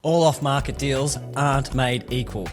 All off-market deals aren't made equal.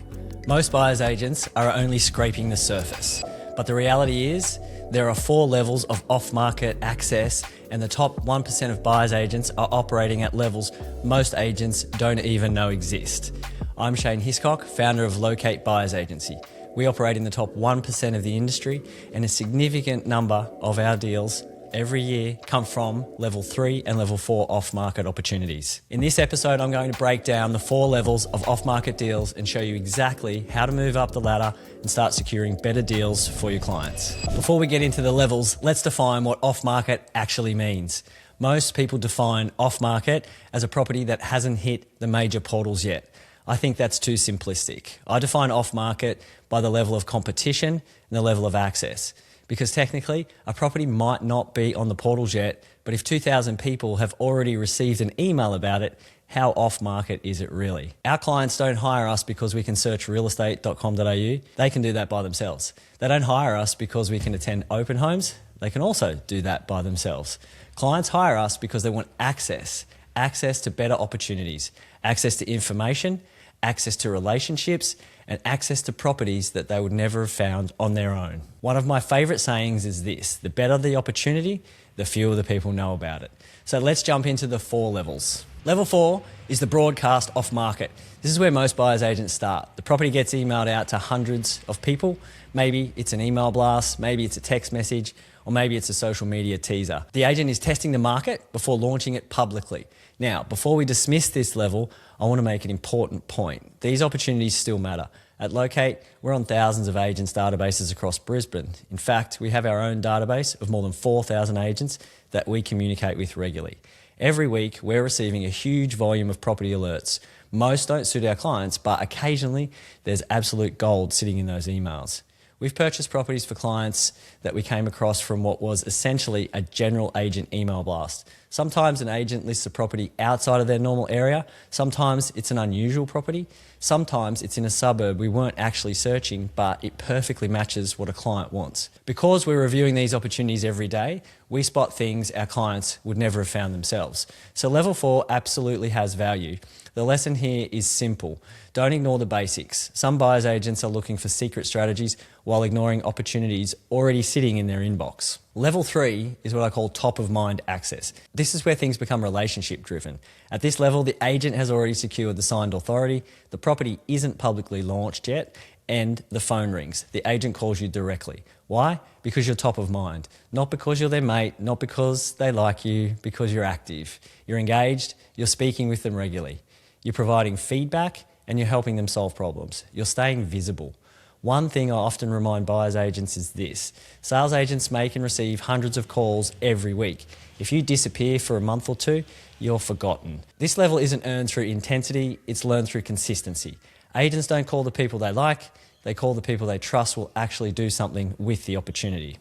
Most buyer's agents are only scraping the surface. But the reality is, there are 4 levels of off-market access, and the top 1% of buyer's agents are operating at levels most agents don't even know exist. I'm Shane Hiscock, founder of Locate Buyers Agency. We operate in the top 1% of the industry, and a significant number of our deals every year come from level 3 and level 4 off-market opportunities. In this episode, I'm going to break down the 4 levels of off-market deals and show you exactly how to move up the ladder and start securing better deals for your clients. Before we get into the levels, let's define what off-market actually means. Most people define off-market as a property that hasn't hit the major portals yet. I think that's too simplistic. I define off-market by the level of competition and the level of access. Because technically, a property might not be on the portals yet, but if 2,000 people have already received an email about it, how off-market is it really? Our clients don't hire us because we can search realestate.com.au. They can do that by themselves. They don't hire us because we can attend open homes. They can also do that by themselves. Clients hire us because they want access to better opportunities, access to information, access to relationships, and access to properties that they would never have found on their own. One of my favourite sayings is this: the better the opportunity, the fewer the people know about it. So let's jump into the 4 levels. Level 4 is the broadcast off market. This is where most buyer's agents start. The property gets emailed out to hundreds of people. Maybe it's an email blast, maybe it's a text message, or maybe it's a social media teaser. The agent is testing the market before launching it publicly. Now, before we dismiss this level, I want to make an important point. These opportunities still matter. At Locate, we're on thousands of agents' databases across Brisbane. In fact, we have our own database of more than 4,000 agents that we communicate with regularly. Every week, we're receiving a huge volume of property alerts. Most don't suit our clients, but occasionally there's absolute gold sitting in those emails. We've purchased properties for clients that we came across from what was essentially a general agent email blast. Sometimes an agent lists a property outside of their normal area. Sometimes it's an unusual property. Sometimes it's in a suburb we weren't actually searching, but it perfectly matches what a client wants. Because we're reviewing these opportunities every day, we spot things our clients would never have found themselves. So level 4 absolutely has value. The lesson here is simple. Don't ignore the basics. Some buyer's agents are looking for secret strategies while ignoring opportunities already sitting in their inbox. Level 3 is what I call top of mind access. This is where things become relationship driven. At this level, the agent has already secured the signed authority, the property isn't publicly launched yet, and the phone rings. The agent calls you directly. Why? Because you're top of mind. Not because you're their mate, not because they like you, because you're active. You're engaged, you're speaking with them regularly. You're providing feedback and you're helping them solve problems. You're staying visible. One thing I often remind buyer's agents is this: sales agents make and receive hundreds of calls every week. If you disappear for a month or 2, you're forgotten. This level isn't earned through intensity, it's learned through consistency. Agents don't call the people they like, they call the people they trust will actually do something with the opportunity.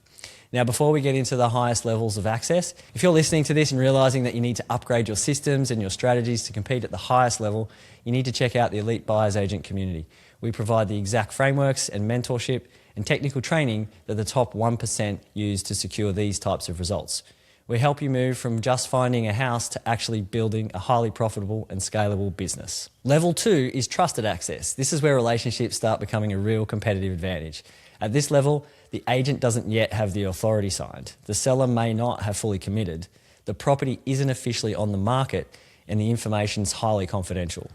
Now, before we get into the highest levels of access, if you're listening to this and realising that you need to upgrade your systems and your strategies to compete at the highest level, you need to check out the Elite Buyers Agent community. We provide the exact frameworks and mentorship and technical training that the top 1% use to secure these types of results. We help you move from just finding a house to actually building a highly profitable and scalable business. Level 2 is trusted access. This is where relationships start becoming a real competitive advantage. At this level, the agent doesn't yet have the authority signed. The seller may not have fully committed. The property isn't officially on the market and the information's highly confidential.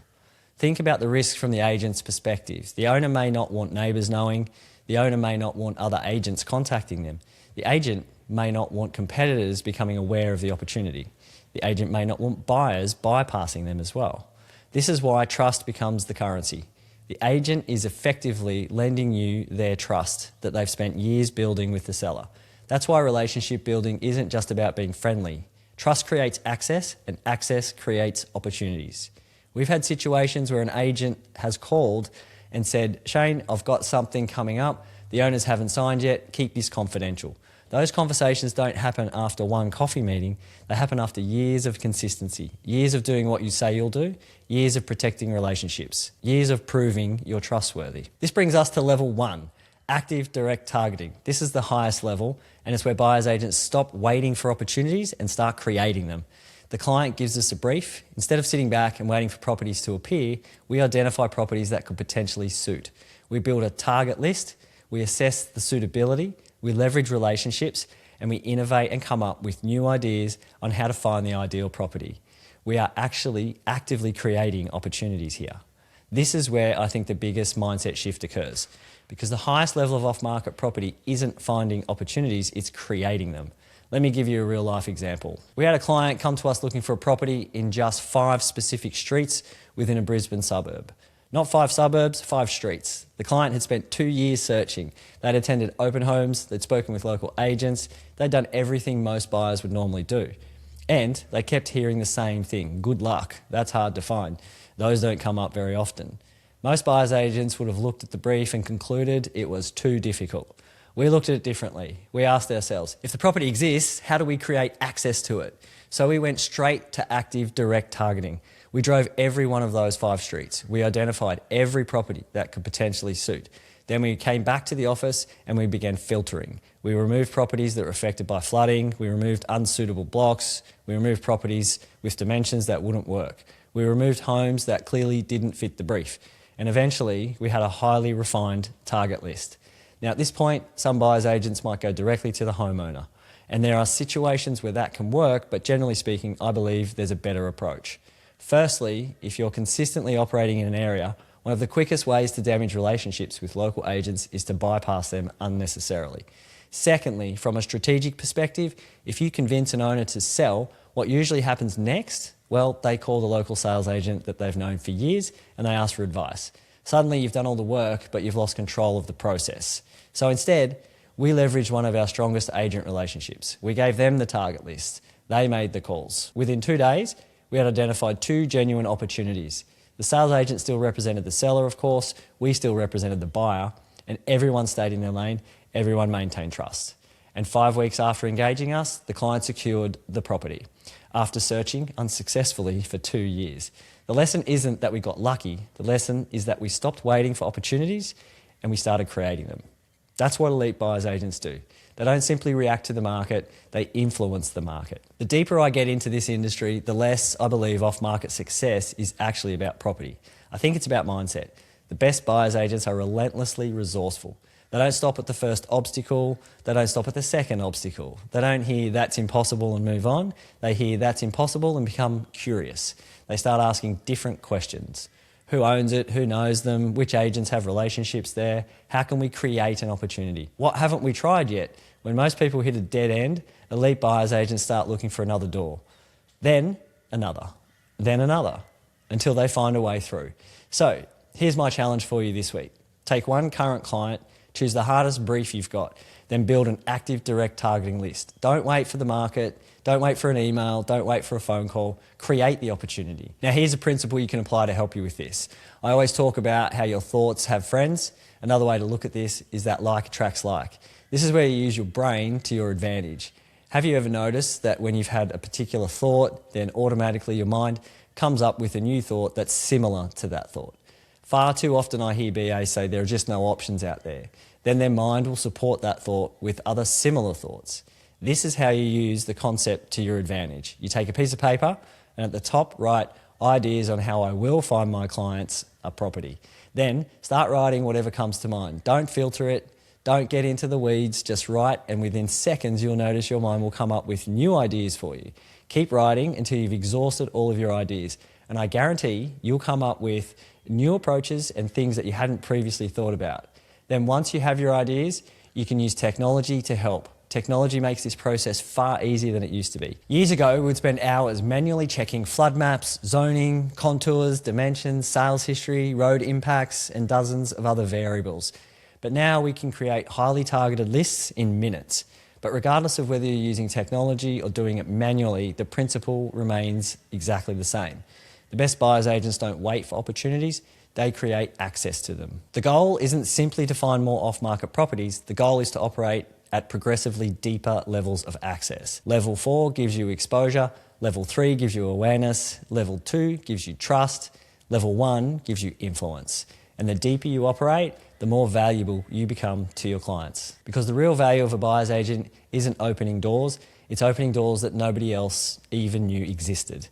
Think about the risks from the agent's perspective. The owner may not want neighbours knowing. The owner may not want other agents contacting them. The agent may not want competitors becoming aware of the opportunity. The agent may not want buyers bypassing them as well. This is why trust becomes the currency. The agent is effectively lending you their trust that they've spent years building with the seller. That's why relationship building isn't just about being friendly. Trust creates access, and access creates opportunities. We've had situations where an agent has called and said, "Shane, I've got something coming up. The owners haven't signed yet. Keep this confidential." Those conversations don't happen after one coffee meeting. They happen after years of consistency, years of doing what you say you'll do, years of protecting relationships, years of proving you're trustworthy. This brings us to level 1, active direct targeting. This is the highest level, and it's where buyer's agents stop waiting for opportunities and start creating them. The client gives us a brief. Instead of sitting back and waiting for properties to appear, we identify properties that could potentially suit. We build a target list, we assess the suitability, we leverage relationships, and we innovate and come up with new ideas on how to find the ideal property. We are actually actively creating opportunities here. This is where I think the biggest mindset shift occurs, because the highest level of off-market property isn't finding opportunities, it's creating them. Let me give you a real life example. We had a client come to us looking for a property in just 5 specific streets within a Brisbane suburb. Not 5 suburbs, 5 streets. The client had spent 2 years searching. They'd attended open homes, they'd spoken with local agents, they'd done everything most buyers would normally do. And they kept hearing the same thing: good luck, that's hard to find. Those don't come up very often. Most buyers agents would have looked at the brief and concluded it was too difficult. We looked at it differently. We asked ourselves, if the property exists, how do we create access to it? So we went straight to active direct targeting. We drove every one of those 5 streets. We identified every property that could potentially suit. Then we came back to the office and we began filtering. We removed properties that were affected by flooding, we removed unsuitable blocks, we removed properties with dimensions that wouldn't work. We removed homes that clearly didn't fit the brief. And eventually we had a highly refined target list. Now at this point, some buyers agents might go directly to the homeowner. And there are situations where that can work, but generally speaking, I believe there's a better approach. Firstly, if you're consistently operating in an area, one of the quickest ways to damage relationships with local agents is to bypass them unnecessarily. Secondly, from a strategic perspective, if you convince an owner to sell, what usually happens next? Well, they call the local sales agent that they've known for years and they ask for advice. Suddenly you've done all the work, but you've lost control of the process. So instead, we leveraged one of our strongest agent relationships. We gave them the target list. They made the calls. Within 2 days, we had identified 2 genuine opportunities. The sales agent still represented the seller, of course, we still represented the buyer, and everyone stayed in their lane, everyone maintained trust. And 5 weeks after engaging us, the client secured the property after searching unsuccessfully for 2 years. The lesson isn't that we got lucky, the lesson is that we stopped waiting for opportunities and we started creating them. That's what elite buyers agents do. They don't simply react to the market, they influence the market. The deeper I get into this industry, the less I believe off-market success is actually about property. I think it's about mindset. The best buyers agents are relentlessly resourceful. They don't stop at the first obstacle, they don't stop at the second obstacle. They don't hear that's impossible and move on, they hear that's impossible and become curious. They start asking different questions. Who owns it? Who knows them? Which agents have relationships there? How can we create an opportunity? What haven't we tried yet? When most people hit a dead end, elite buyers agents start looking for another door. Then another, until they find a way through. So here's my challenge for you this week. Take one current client, choose the hardest brief you've got, then build an active direct targeting list. Don't wait for the market, don't wait for an email, don't wait for a phone call, create the opportunity. Now here's a principle you can apply to help you with this. I always talk about how your thoughts have friends. Another way to look at this is that like attracts like. This is where you use your brain to your advantage. Have you ever noticed that when you've had a particular thought, then automatically your mind comes up with a new thought that's similar to that thought? Far too often I hear BAs say there are just no options out there. Then their mind will support that thought with other similar thoughts. This is how you use the concept to your advantage. You take a piece of paper and at the top write ideas on how I will find my clients a property. Then start writing whatever comes to mind. Don't filter it, don't get into the weeds, just write, and within seconds you'll notice your mind will come up with new ideas for you. Keep writing until you've exhausted all of your ideas, and I guarantee you'll come up with new approaches and things that you hadn't previously thought about. Then once you have your ideas, you can use technology to help. Technology makes this process far easier than it used to be. Years ago, we'd spend hours manually checking flood maps, zoning, contours, dimensions, sales history, road impacts, and dozens of other variables. But now we can create highly targeted lists in minutes. But regardless of whether you're using technology or doing it manually, the principle remains exactly the same. The best buyers agents don't wait for opportunities, they create access to them. The goal isn't simply to find more off-market properties, the goal is to operate at progressively deeper levels of access. Level 4 gives you exposure, level 3 gives you awareness, level 2 gives you trust, level 1 gives you influence. And the deeper you operate, the more valuable you become to your clients. Because the real value of a buyer's agent isn't opening doors, It's opening doors that nobody else even knew existed.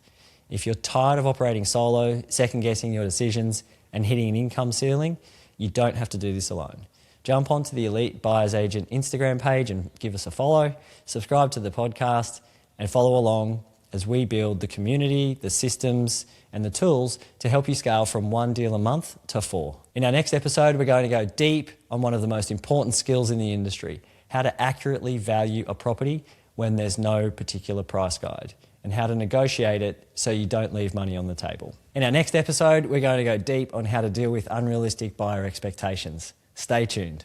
If you're tired of operating solo, second-guessing your decisions, and hitting an income ceiling, you don't have to do this alone. Jump onto the Elite Buyer's Agent Instagram page and give us a follow, subscribe to the podcast, and follow along as we build the community, the systems, and the tools to help you scale from 1 deal a month to 4. In our next episode, we're going to go deep on one of the most important skills in the industry, how to accurately value a property when there's no particular price guide, and how to negotiate it so you don't leave money on the table. In our next episode, we're going to go deep on how to deal with unrealistic buyer expectations. Stay tuned.